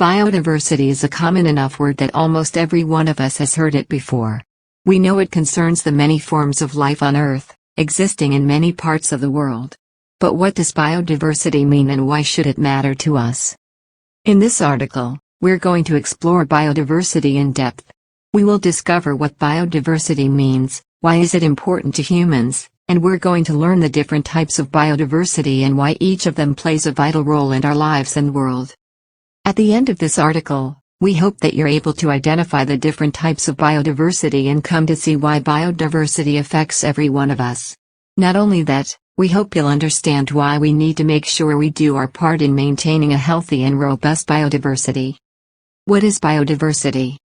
Biodiversity is a common enough word that almost every one of us has heard it before. We know it concerns the many forms of life on Earth, existing in many parts of the world. But what does biodiversity mean and why should it matter to us? In this article, we're going to explore biodiversity in depth. We will discover what biodiversity means, why is it important to humans, and we're going to learn the different types of biodiversity and why each of them plays a vital role in our lives and world. At the end of this article, we hope that you're able to identify the different types of biodiversity and come to see why biodiversity affects every one of us. Not only that, we hope you'll understand why we need to make sure we do our part in maintaining a healthy and robust biodiversity. What is biodiversity?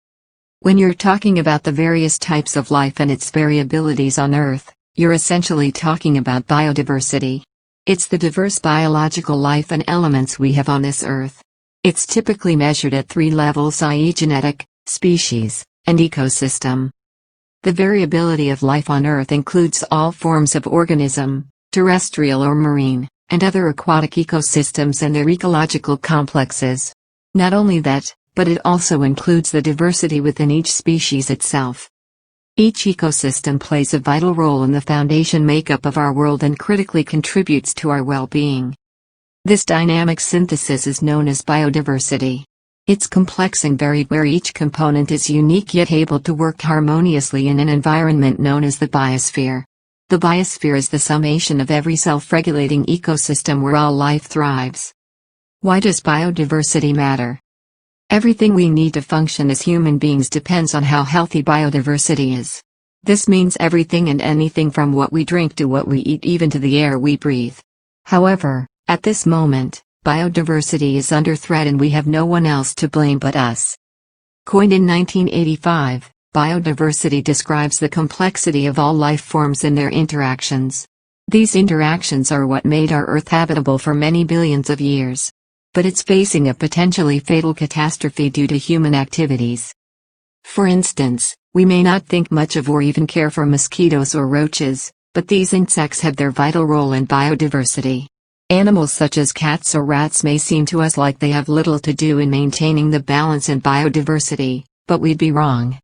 When you're talking about the various types of life and its variabilities on Earth, you're essentially talking about biodiversity. It's the diverse biological life and elements we have on this Earth. It's typically measured at three levels, i.e. genetic, species, and ecosystem. The variability of life on Earth includes all forms of organism, terrestrial or marine, and other aquatic ecosystems and their ecological complexes. Not only that, but it also includes the diversity within each species itself. Each ecosystem plays a vital role in the foundation makeup of our world and critically contributes to our well-being. This dynamic synthesis is known as biodiversity. It's complex and varied, where each component is unique yet able to work harmoniously in an environment known as the biosphere. The biosphere is the summation of every self-regulating ecosystem where all life thrives. Why does biodiversity matter? Everything we need to function as human beings depends on how healthy biodiversity is. This means everything and anything from what we drink to what we eat, even to the air we breathe. However, at this moment, biodiversity is under threat and we have no one else to blame but us. Coined in 1985, biodiversity describes the complexity of all life forms and their interactions. These interactions are what made our Earth habitable for many billions of years. But it's facing a potentially fatal catastrophe due to human activities. For instance, we may not think much of or even care for mosquitoes or roaches, but these insects have their vital role in biodiversity. Animals such as cats or rats may seem to us like they have little to do in maintaining the balance in biodiversity, but we'd be wrong.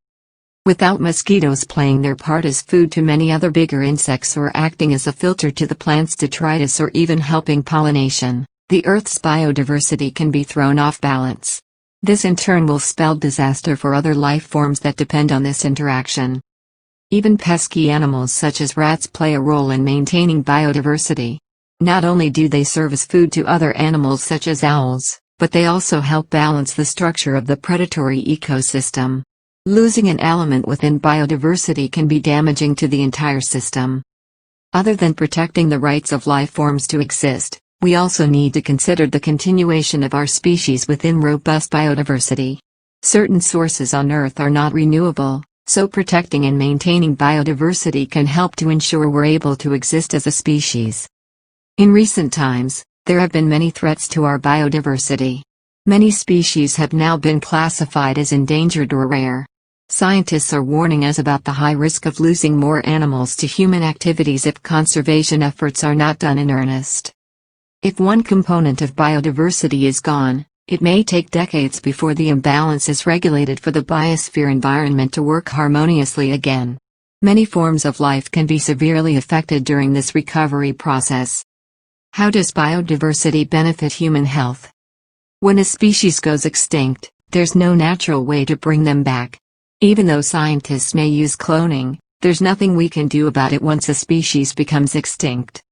Without mosquitoes playing their part as food to many other bigger insects or acting as a filter to the plant's detritus or even helping pollination, the Earth's biodiversity can be thrown off balance. This in turn will spell disaster for other life forms that depend on this interaction. Even pesky animals such as rats play a role in maintaining biodiversity. Not only do they serve as food to other animals such as owls, but they also help balance the structure of the predatory ecosystem. Losing an element within biodiversity can be damaging to the entire system. Other than protecting the rights of life forms to exist, we also need to consider the continuation of our species within robust biodiversity. Certain sources on Earth are not renewable, so protecting and maintaining biodiversity can help to ensure we're able to exist as a species. In recent times, there have been many threats to our biodiversity. Many species have now been classified as endangered or rare. Scientists are warning us about the high risk of losing more animals to human activities if conservation efforts are not done in earnest. If one component of biodiversity is gone, it may take decades before the imbalance is regulated for the biosphere environment to work harmoniously again. Many forms of life can be severely affected during this recovery process. How does biodiversity benefit human health? When a species goes extinct, there's no natural way to bring them back. Even though scientists may use cloning, there's nothing we can do about it once a species becomes extinct.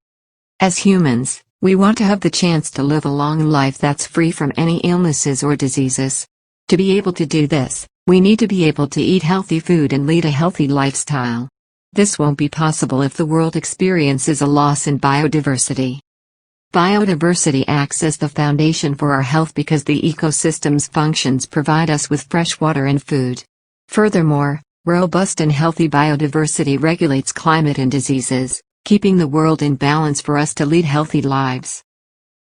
As humans, we want to have the chance to live a long life that's free from any illnesses or diseases. To be able to do this, we need to be able to eat healthy food and lead a healthy lifestyle. This won't be possible if the world experiences a loss in biodiversity. Biodiversity acts as the foundation for our health because the ecosystem's functions provide us with fresh water and food. Furthermore, robust and healthy biodiversity regulates climate and diseases, keeping the world in balance for us to lead healthy lives.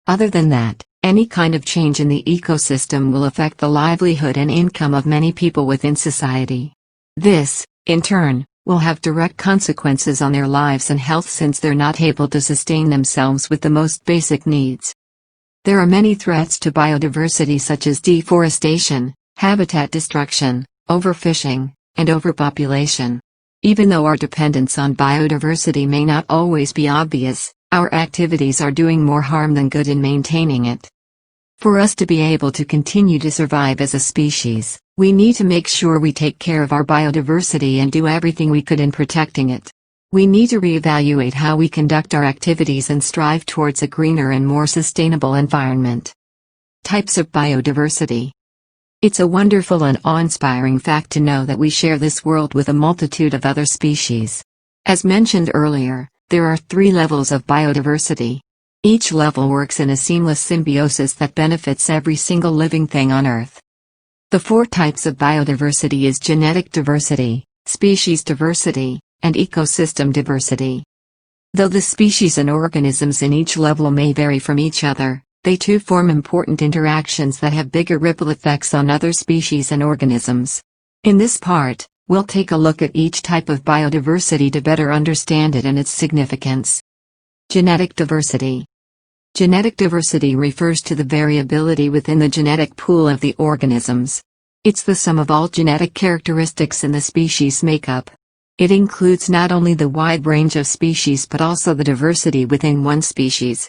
Other than that, any kind of change in the ecosystem will affect the livelihood and income of many people within society. This, in turn, will have direct consequences on their lives and health since they're not able to sustain themselves with the most basic needs. There are many threats to biodiversity such as deforestation, habitat destruction, overfishing, and overpopulation. Even though our dependence on biodiversity may not always be obvious, our activities are doing more harm than good in maintaining it. For us to be able to continue to survive as a species, we need to make sure we take care of our biodiversity and do everything we could in protecting it. We need to reevaluate how we conduct our activities and strive towards a greener and more sustainable environment. Types of biodiversity. It's a wonderful and awe-inspiring fact to know that we share this world with a multitude of other species. As mentioned earlier, there are 3 levels of biodiversity. Each level works in a seamless symbiosis that benefits every single living thing on Earth. The 4 types of biodiversity is genetic diversity, species diversity, and ecosystem diversity. Though the species and organisms in each level may vary from each other, they too form important interactions that have bigger ripple effects on other species and organisms. In this part, we'll take a look at each type of biodiversity to better understand it and its significance. Genetic diversity. Genetic diversity refers to the variability within the genetic pool of the organisms. It's the sum of all genetic characteristics in the species makeup. It includes not only the wide range of species but also the diversity within one species.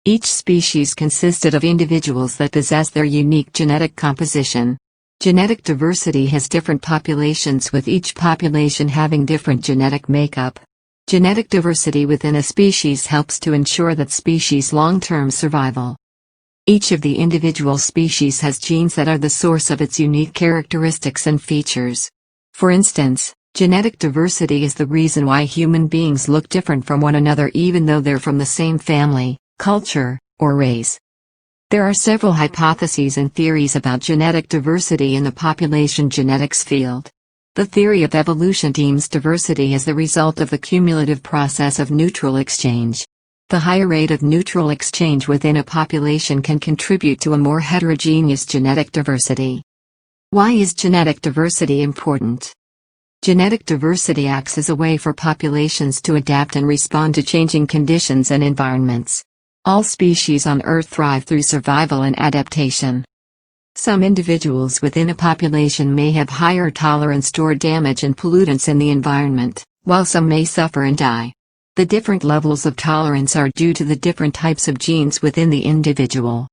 Each species consisted of individuals that possess their unique genetic composition. Genetic diversity has different populations, with each population having different genetic makeup. Genetic diversity within a species helps to ensure that species' long-term survival. Each of the individual species has genes that are the source of its unique characteristics and features. For instance, genetic diversity is the reason why human beings look different from one another even though they're from the same family, culture, or race. There are several hypotheses and theories about genetic diversity in the population genetics field. The theory of evolution deems diversity as the result of the cumulative process of neutral exchange. The higher rate of neutral exchange within a population can contribute to a more heterogeneous genetic diversity. Why is genetic diversity important? Genetic diversity acts as a way for populations to adapt and respond to changing conditions and environments. All species on Earth thrive through survival and adaptation. Some individuals within a population may have higher tolerance toward damage and pollutants in the environment, while some may suffer and die. The different levels of tolerance are due to the different types of genes within the individual.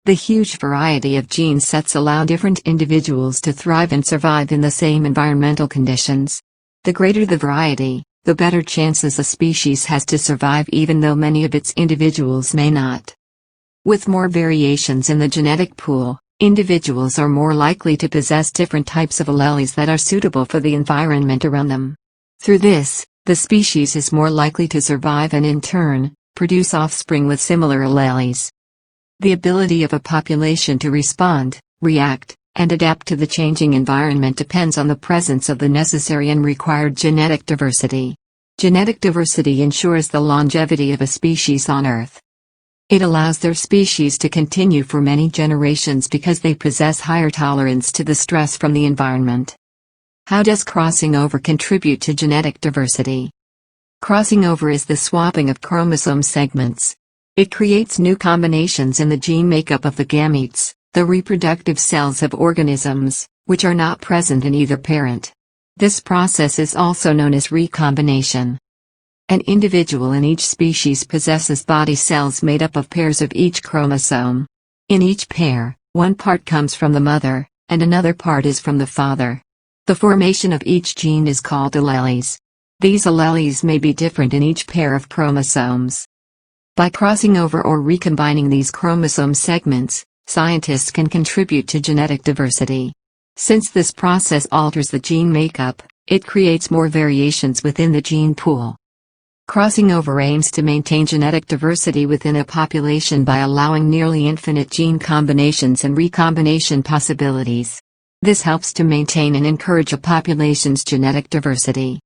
The huge variety of gene sets allow different individuals to thrive and survive in the same environmental conditions. The greater the variety, the better chances a species has to survive, even though many of its individuals may not. With more variations in the genetic pool, individuals are more likely to possess different types of alleles that are suitable for the environment around them. Through this, the species is more likely to survive and in turn, produce offspring with similar alleles. The ability of a population to respond, react, and adapt to the changing environment depends on the presence of the necessary and required genetic diversity. Genetic diversity ensures the longevity of a species on Earth. It allows their species to continue for many generations because they possess higher tolerance to the stress from the environment. How does crossing over contribute to genetic diversity? Crossing over is the swapping of chromosome segments. It creates new combinations in the gene makeup of the gametes, the reproductive cells of organisms, which are not present in either parent. This process is also known as recombination. An individual in each species possesses body cells made up of pairs of each chromosome. In each pair, one part comes from the mother, and another part is from the father. The formation of each gene is called alleles. These alleles may be different in each pair of chromosomes. By crossing over or recombining these chromosome segments, scientists can contribute to genetic diversity. Since this process alters the gene makeup, it creates more variations within the gene pool. Crossing over aims to maintain genetic diversity within a population by allowing nearly infinite gene combinations and recombination possibilities. This helps to maintain and encourage a population's genetic diversity.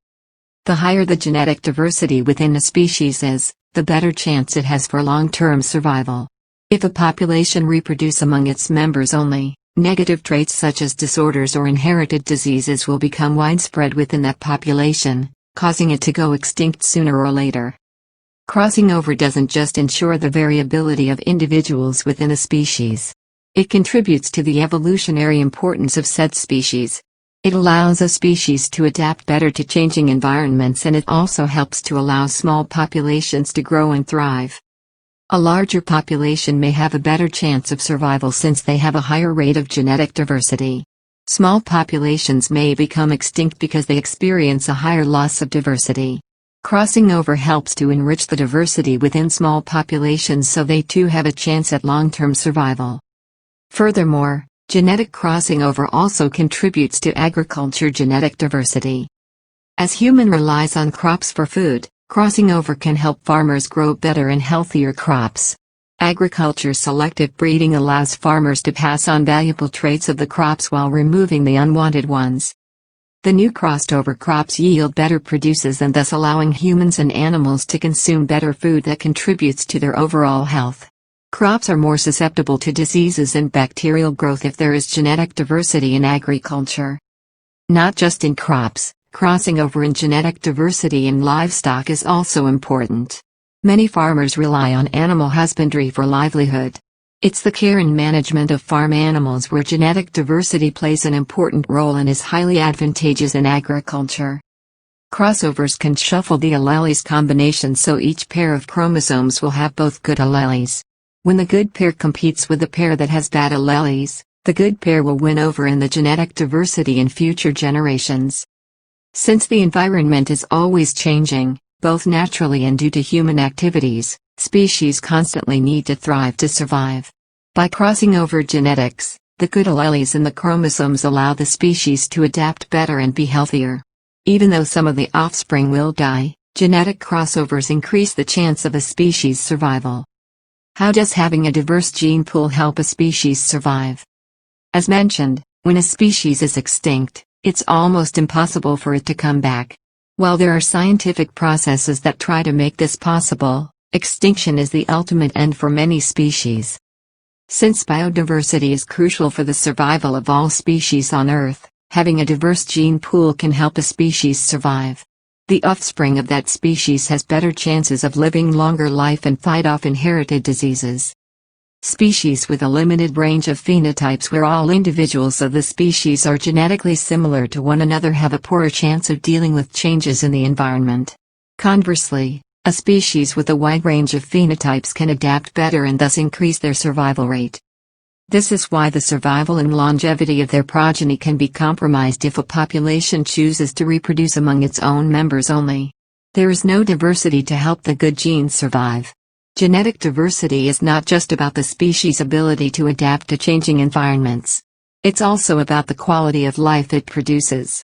The higher the genetic diversity within a species is, the better chance it has for long-term survival. If a population reproduce among its members only, negative traits such as disorders or inherited diseases will become widespread within that population, causing it to go extinct sooner or later. Crossing over doesn't just ensure the variability of individuals within a species. It contributes to the evolutionary importance of said species. It allows a species to adapt better to changing environments, and it also helps to allow small populations to grow and thrive. A larger population may have a better chance of survival since they have a higher rate of genetic diversity. Small populations may become extinct because they experience a higher loss of diversity. Crossing over helps to enrich the diversity within small populations so they too have a chance at long-term survival. Furthermore, genetic crossing over also contributes to agriculture genetic diversity. As human relies on crops for food, crossing over can help farmers grow better and healthier crops. Agriculture selective breeding allows farmers to pass on valuable traits of the crops while removing the unwanted ones. The new crossed over crops yield better produces and thus allowing humans and animals to consume better food that contributes to their overall health. Crops are more susceptible to diseases and bacterial growth if there is genetic diversity in agriculture. Not just in crops, crossing over in genetic diversity in livestock is also important. Many farmers rely on animal husbandry for livelihood. It's the care and management of farm animals where genetic diversity plays an important role and is highly advantageous in agriculture. Crossovers can shuffle the alleles combination so each pair of chromosomes will have both good alleles. When the good pair competes with the pair that has bad alleles, the good pair will win over in the genetic diversity in future generations. Since the environment is always changing, both naturally and due to human activities, species constantly need to thrive to survive. By crossing over genetics, the good alleles in the chromosomes allow the species to adapt better and be healthier. Even though some of the offspring will die, genetic crossovers increase the chance of a species' survival. How does having a diverse gene pool help a species survive? As mentioned, when a species is extinct, it's almost impossible for it to come back. While there are scientific processes that try to make this possible, extinction is the ultimate end for many species. Since biodiversity is crucial for the survival of all species on Earth, having a diverse gene pool can help a species survive. The offspring of that species has better chances of living longer life and fight off inherited diseases. Species with a limited range of phenotypes where all individuals of the species are genetically similar to one another have a poorer chance of dealing with changes in the environment. Conversely, a species with a wide range of phenotypes can adapt better and thus increase their survival rate. This is why the survival and longevity of their progeny can be compromised if a population chooses to reproduce among its own members only. There is no diversity to help the good genes survive. Genetic diversity is not just about the species' ability to adapt to changing environments. It's also about the quality of life it produces.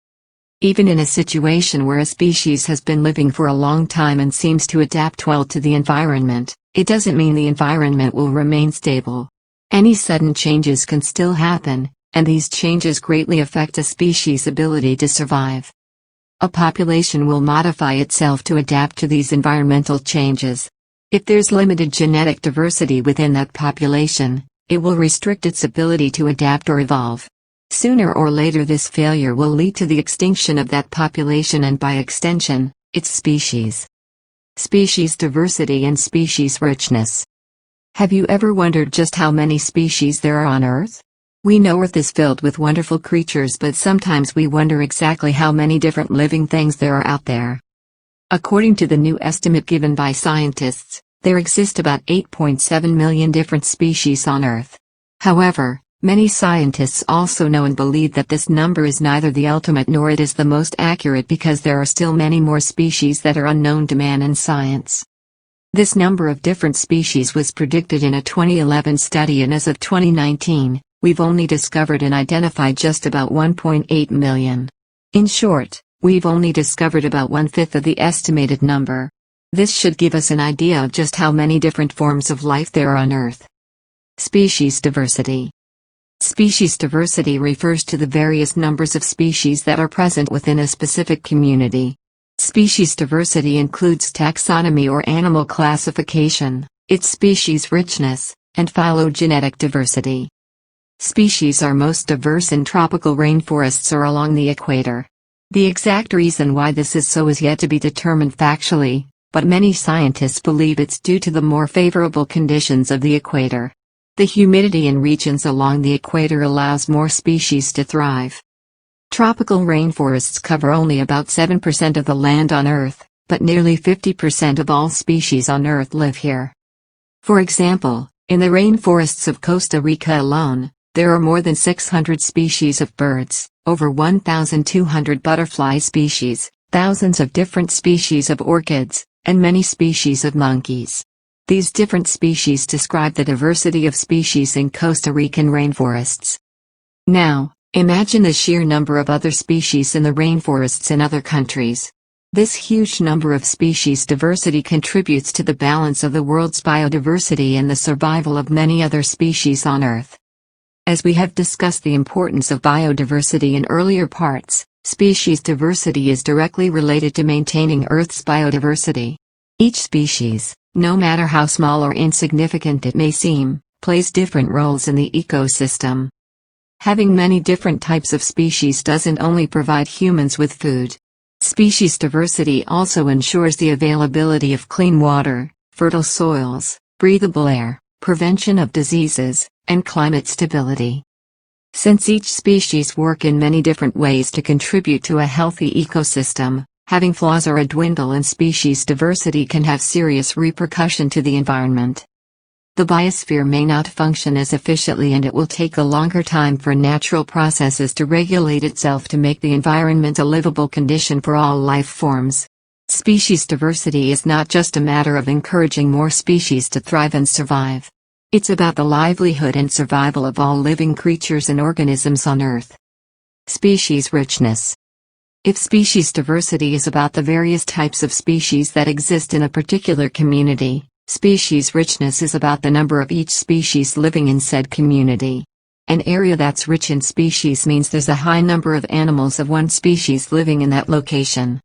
Even in a situation where a species has been living for a long time and seems to adapt well to the environment, it doesn't mean the environment will remain stable. Any sudden changes can still happen, and these changes greatly affect a species' ability to survive. A population will modify itself to adapt to these environmental changes. If there's limited genetic diversity within that population, it will restrict its ability to adapt or evolve. Sooner or later this failure will lead to the extinction of that population and by extension, its species. Species diversity and species richness. Have you ever wondered just how many species there are on Earth? We know Earth is filled with wonderful creatures, but sometimes we wonder exactly how many different living things there are out there. According to the new estimate given by scientists, there exist about 8.7 million different species on Earth. However, many scientists also know and believe that this number is neither the ultimate nor it is the most accurate because there are still many more species that are unknown to man and science. This number of different species was predicted in a 2011 study, and as of 2019, we've only discovered and identified just about 1.8 million. In short, we've only discovered about 1/5 of the estimated number. This should give us an idea of just how many different forms of life there are on Earth. Species diversity. Species diversity refers to the various numbers of species that are present within a specific community. Species diversity includes taxonomy or animal classification, its species richness, and phylogenetic diversity. Species are most diverse in tropical rainforests or along the equator. The exact reason why this is so is yet to be determined factually, but many scientists believe it's due to the more favorable conditions of the equator. The humidity in regions along the equator allows more species to thrive. Tropical rainforests cover only about 7% of the land on Earth, but nearly 50% of all species on Earth live here. For example, in the rainforests of Costa Rica alone, there are more than 600 species of birds, over 1,200 butterfly species, thousands of different species of orchids, and many species of monkeys. These different species describe the diversity of species in Costa Rican rainforests. Now, imagine the sheer number of other species in the rainforests in other countries. This huge number of species diversity contributes to the balance of the world's biodiversity and the survival of many other species on Earth. As we have discussed the importance of biodiversity in earlier parts, species diversity is directly related to maintaining Earth's biodiversity. Each species, no matter how small or insignificant it may seem, plays different roles in the ecosystem. Having many different types of species doesn't only provide humans with food. Species diversity also ensures the availability of clean water, fertile soils, breathable air, prevention of diseases, and climate stability. Since each species work in many different ways to contribute to a healthy ecosystem, having flaws or a dwindle in species diversity can have serious repercussion to the environment. The biosphere may not function as efficiently, and it will take a longer time for natural processes to regulate itself to make the environment a livable condition for all life forms. Species diversity is not just a matter of encouraging more species to thrive and survive. It's about the livelihood and survival of all living creatures and organisms on Earth. Species richness. If species diversity is about the various types of species that exist in a particular community, species richness is about the number of each species living in said community. An area that's rich in species means there's a high number of animals of one species living in that location.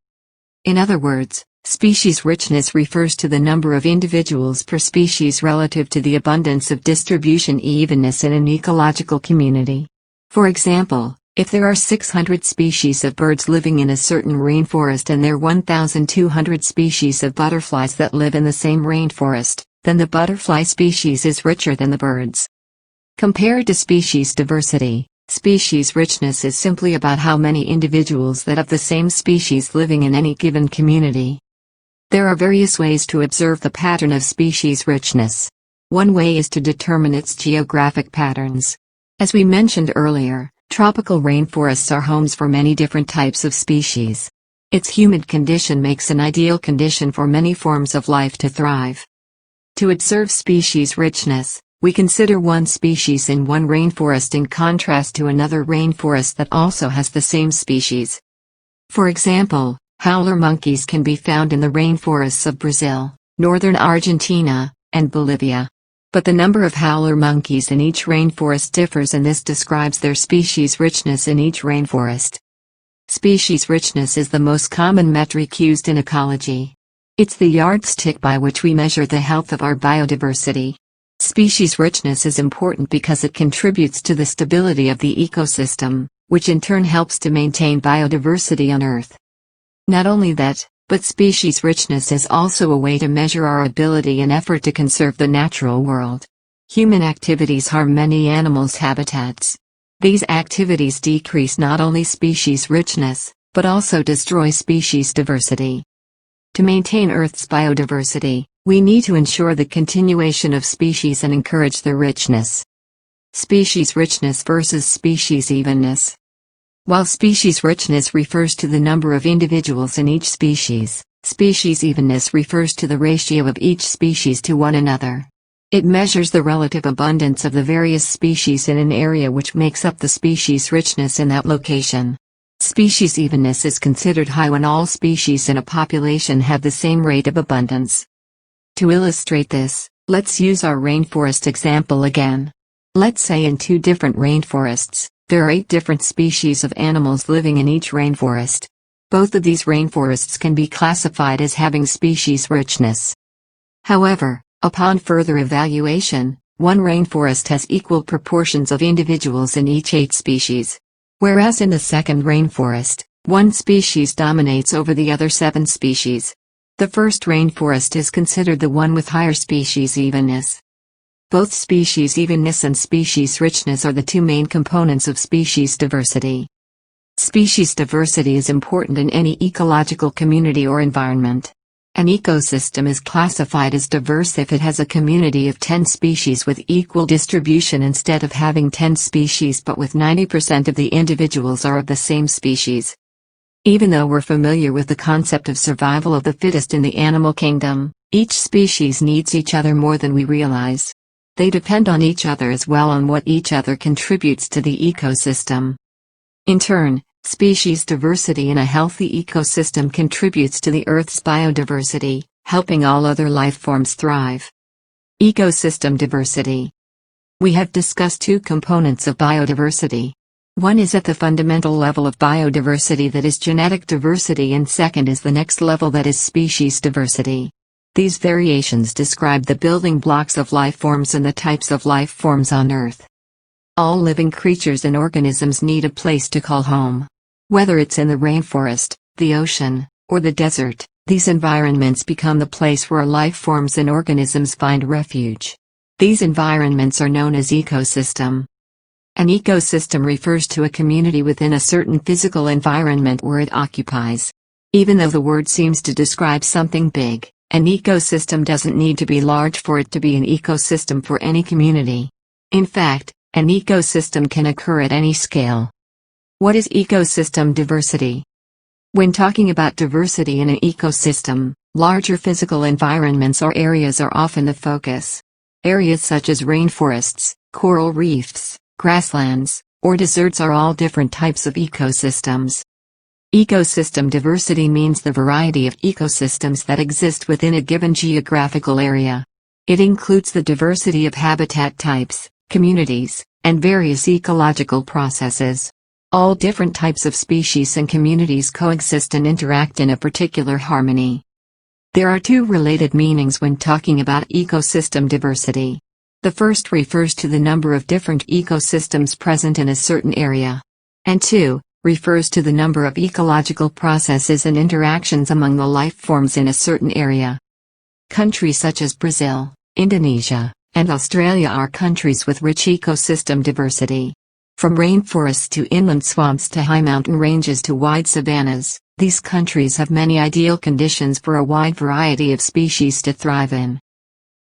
In other words, species richness refers to the number of individuals per species relative to the abundance of distribution evenness in an ecological community. For example, if there are 600 species of birds living in a certain rainforest and there are 1,200 species of butterflies that live in the same rainforest, then the butterfly species is richer than the birds. Compared to species diversity, species richness is simply about how many individuals that of the same species living in any given community. There are various ways to observe the pattern of species richness. One way is to determine its geographic patterns. As we mentioned earlier, tropical rainforests are homes for many different types of species. Its humid condition makes an ideal condition for many forms of life to thrive. To observe species richness, we consider one species in one rainforest in contrast to another rainforest that also has the same species. For example, howler monkeys can be found in the rainforests of Brazil, northern Argentina, and Bolivia. But the number of howler monkeys in each rainforest differs, and this describes their species richness in each rainforest. Species richness is the most common metric used in ecology. It's the yardstick by which we measure the health of our biodiversity. Species richness is important because it contributes to the stability of the ecosystem, which in turn helps to maintain biodiversity on Earth. Not only that, but species richness is also a way to measure our ability and effort to conserve the natural world. Human activities harm many animals' habitats. These activities decrease not only species richness, but also destroy species diversity. To maintain Earth's biodiversity, we need to ensure the continuation of species and encourage their richness. Species richness versus species evenness. While species richness refers to the number of individuals in each species, species evenness refers to the ratio of each species to one another. It measures the relative abundance of the various species in an area, which makes up the species richness in that location. Species evenness is considered high when all species in a population have the same rate of abundance. To illustrate this, let's use our rainforest example again. Let's say in two different rainforests, there are 8 different species of animals living in each rainforest. Both of these rainforests can be classified as having species richness. However, upon further evaluation, one rainforest has equal proportions of individuals in each 8 species. Whereas in the second rainforest, one species dominates over the other 7 species. The first rainforest is considered the one with higher species evenness. Both species evenness and species richness are the two main components of species diversity. Species diversity is important in any ecological community or environment. An ecosystem is classified as diverse if it has a community of 10 species with equal distribution instead of having 10 species but with 90% of the individuals are of the same species. Even though we're familiar with the concept of survival of the fittest in the animal kingdom, each species needs each other more than we realize. They depend on each other as well on what each other contributes to the ecosystem. In turn, species diversity in a healthy ecosystem contributes to the Earth's biodiversity, helping all other life forms thrive. Ecosystem diversity. We have discussed two components of biodiversity. One is at the fundamental level of biodiversity, that is genetic diversity, and second is the next level, that is species diversity. These variations describe the building blocks of life forms and the types of life forms on Earth. All living creatures and organisms need a place to call home. Whether it's in the rainforest, the ocean, or the desert, these environments become the place where life forms and organisms find refuge. These environments are known as ecosystem. An ecosystem refers to a community within a certain physical environment where it occupies. Even though the word seems to describe something big, an ecosystem doesn't need to be large for it to be an ecosystem for any community. In fact, an ecosystem can occur at any scale. What is ecosystem diversity? When talking about diversity in an ecosystem, larger physical environments or areas are often the focus. Areas such as rainforests, coral reefs, grasslands, or deserts are all different types of ecosystems. Ecosystem diversity means the variety of ecosystems that exist within a given geographical area. It includes the diversity of habitat types, communities, and various ecological processes. All different types of species and communities coexist and interact in a particular harmony. There are two related meanings when talking about ecosystem diversity. The first refers to the number of different ecosystems present in a certain area. And two, refers to the number of ecological processes and interactions among the life forms in a certain area. Countries such as Brazil, Indonesia, and Australia are countries with rich ecosystem diversity. From rainforests to inland swamps to high mountain ranges to wide savannas, these countries have many ideal conditions for a wide variety of species to thrive in.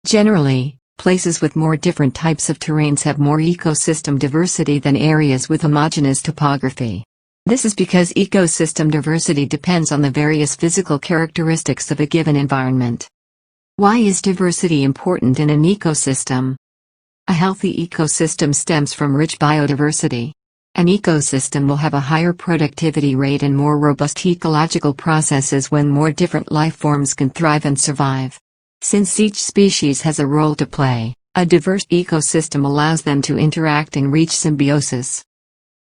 Generally, places with more different types of terrains have more ecosystem diversity than areas with homogeneous topography. This is because ecosystem diversity depends on the various physical characteristics of a given environment. Why is diversity important in an ecosystem? A healthy ecosystem stems from rich biodiversity. An ecosystem will have a higher productivity rate and more robust ecological processes when more different life forms can thrive and survive. Since each species has a role to play, a diverse ecosystem allows them to interact and reach symbiosis.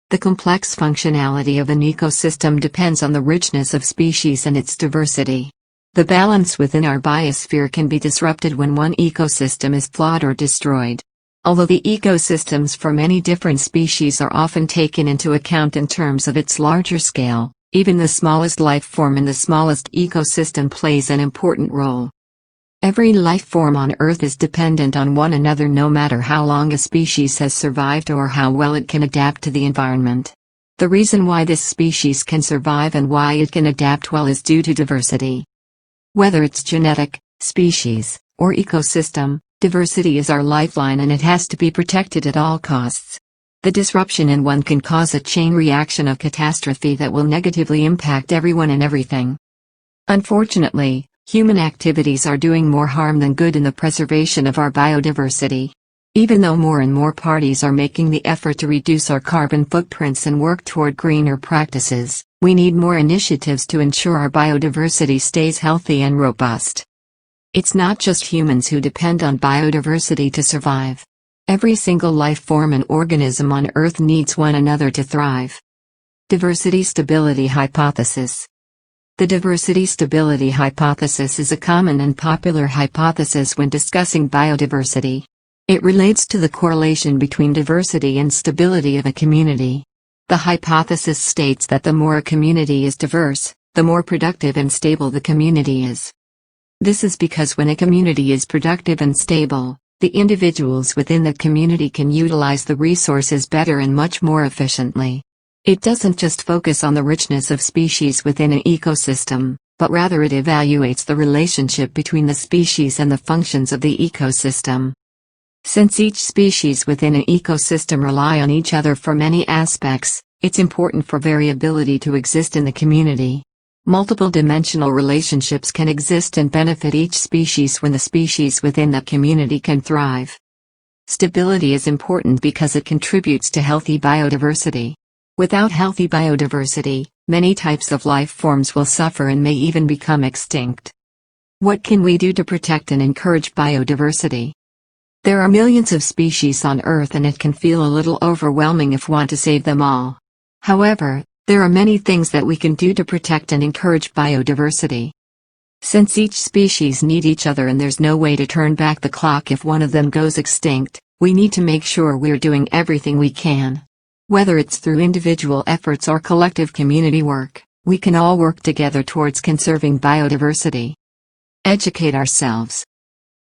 The complex functionality of an ecosystem depends on the richness of species and its diversity. The balance within our biosphere can be disrupted when one ecosystem is flawed or destroyed. Although the ecosystems for many different species are often taken into account in terms of its larger scale, even the smallest life form in the smallest ecosystem plays an important role. Every life form on Earth is dependent on one another, no matter how long a species has survived or how well it can adapt to the environment. The reason why this species can survive and why it can adapt well is due to diversity. Whether it's genetic, species, or ecosystem, diversity is our lifeline and it has to be protected at all costs. The disruption in one can cause a chain reaction of catastrophe that will negatively impact everyone and everything. Unfortunately, human activities are doing more harm than good in the preservation of our biodiversity. Even though more and more parties are making the effort to reduce our carbon footprints and work toward greener practices, we need more initiatives to ensure our biodiversity stays healthy and robust. It's not just humans who depend on biodiversity to survive. Every single life form and organism on Earth needs one another to thrive. Diversity Stability Hypothesis. The diversity stability hypothesis is a common and popular hypothesis when discussing biodiversity. It relates to the correlation between diversity and stability of a community. The hypothesis states that the more a community is diverse, the more productive and stable the community is. This is because when a community is productive and stable, the individuals within the community can utilize the resources better and much more efficiently. It doesn't just focus on the richness of species within an ecosystem, but rather it evaluates the relationship between the species and the functions of the ecosystem. Since each species within an ecosystem rely on each other for many aspects, it's important for variability to exist in the community. Multiple dimensional relationships can exist and benefit each species when the species within that community can thrive. Stability is important because it contributes to healthy biodiversity. Without healthy biodiversity, many types of life forms will suffer and may even become extinct. What can we do to protect and encourage biodiversity? There are millions of species on Earth and it can feel a little overwhelming if we want to save them all. However, there are many things that we can do to protect and encourage biodiversity. Since each species need each other and there's no way to turn back the clock if one of them goes extinct, we need to make sure we're doing everything we can. Whether it's through individual efforts or collective community work, we can all work together towards conserving biodiversity. Educate ourselves.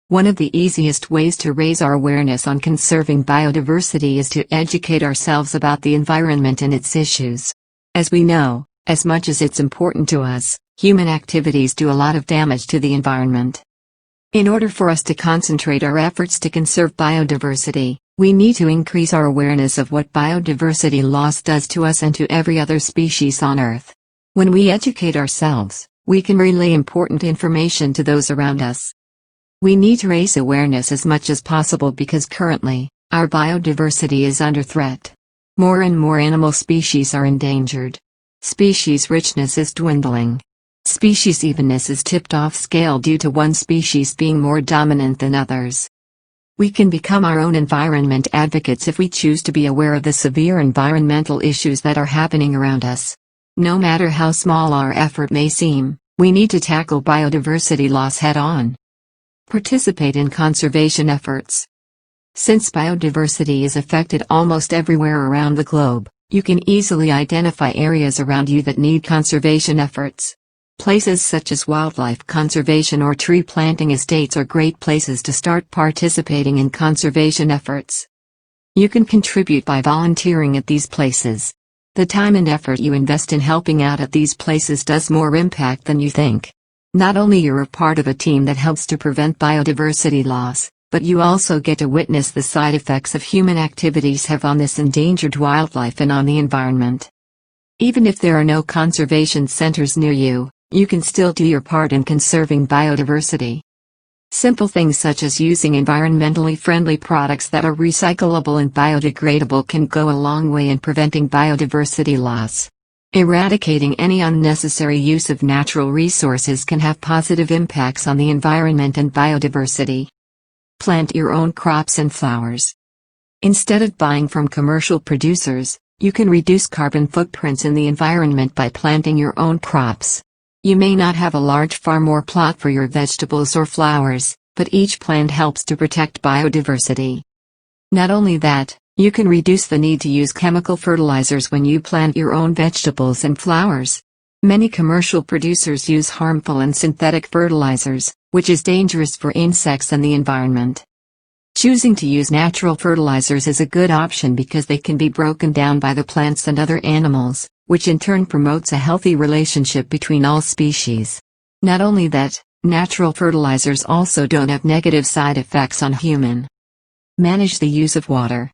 One of the easiest ways to raise our awareness on conserving biodiversity is to educate ourselves about the environment and its issues. As we know, as much as it's important to us, human activities do a lot of damage to the environment. In order for us to concentrate our efforts to conserve biodiversity, we need to increase our awareness of what biodiversity loss does to us and to every other species on Earth. When we educate ourselves, we can relay important information to those around us. We need to raise awareness as much as possible because currently, our biodiversity is under threat. More and more animal species are endangered. Species richness is dwindling. Species evenness is tipped off scale due to one species being more dominant than others. We can become our own environment advocates if we choose to be aware of the severe environmental issues that are happening around us. No matter how small our effort may seem, we need to tackle biodiversity loss head-on. Participate in conservation efforts. Since biodiversity is affected almost everywhere around the globe, you can easily identify areas around you that need conservation efforts. Places such as wildlife conservation or tree planting estates are great places to start participating in conservation efforts. You can contribute by volunteering at these places. The time and effort you invest in helping out at these places does more impact than you think. Not only you're a part of a team that helps to prevent biodiversity loss, but you also get to witness the side effects of human activities have on this endangered wildlife and on the environment. Even if there are no conservation centers near you, you can still do your part in conserving biodiversity. Simple things such as using environmentally friendly products that are recyclable and biodegradable can go a long way in preventing biodiversity loss. Eradicating any unnecessary use of natural resources can have positive impacts on the environment and biodiversity. Plant your own crops and flowers. Instead of buying from commercial producers, you can reduce carbon footprints in the environment by planting your own crops. You may not have a large farm or plot for your vegetables or flowers, but each plant helps to protect biodiversity. Not only that, you can reduce the need to use chemical fertilizers when you plant your own vegetables and flowers. Many commercial producers use harmful and synthetic fertilizers, which is dangerous for insects and the environment. Choosing to use natural fertilizers is a good option because they can be broken down by the plants and other animals, which in turn promotes a healthy relationship between all species. Not only that, natural fertilizers also don't have negative side effects on human. Manage the use of water.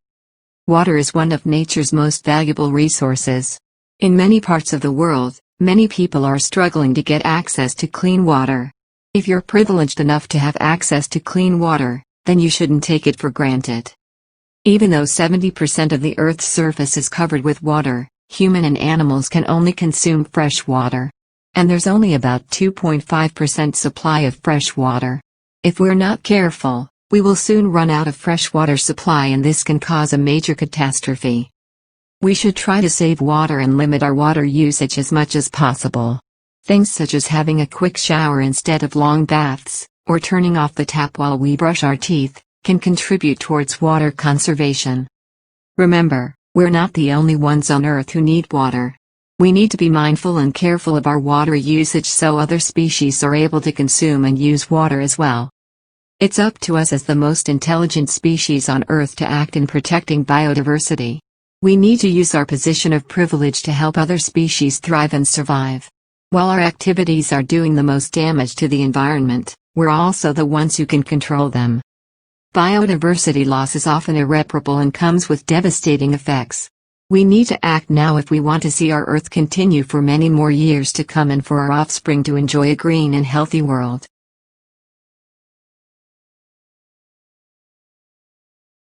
Water is one of nature's most valuable resources. In many parts of the world, many people are struggling to get access to clean water. If you're privileged enough to have access to clean water, then you shouldn't take it for granted. Even though 70% of the Earth's surface is covered with water, human and animals can only consume fresh water. And there's only about 2.5% supply of fresh water. If we're not careful, we will soon run out of fresh water supply and this can cause a major catastrophe. We should try to save water and limit our water usage as much as possible. Things such as having a quick shower instead of long baths, or turning off the tap while we brush our teeth, can contribute towards water conservation. Remember, we're not the only ones on Earth who need water. We need to be mindful and careful of our water usage so other species are able to consume and use water as well. It's up to us as the most intelligent species on Earth to act in protecting biodiversity. We need to use our position of privilege to help other species thrive and survive. While our activities are doing the most damage to the environment, we're also the ones who can control them. Biodiversity loss is often irreparable and comes with devastating effects. We need to act now if we want to see our Earth continue for many more years to come and for our offspring to enjoy a green and healthy world.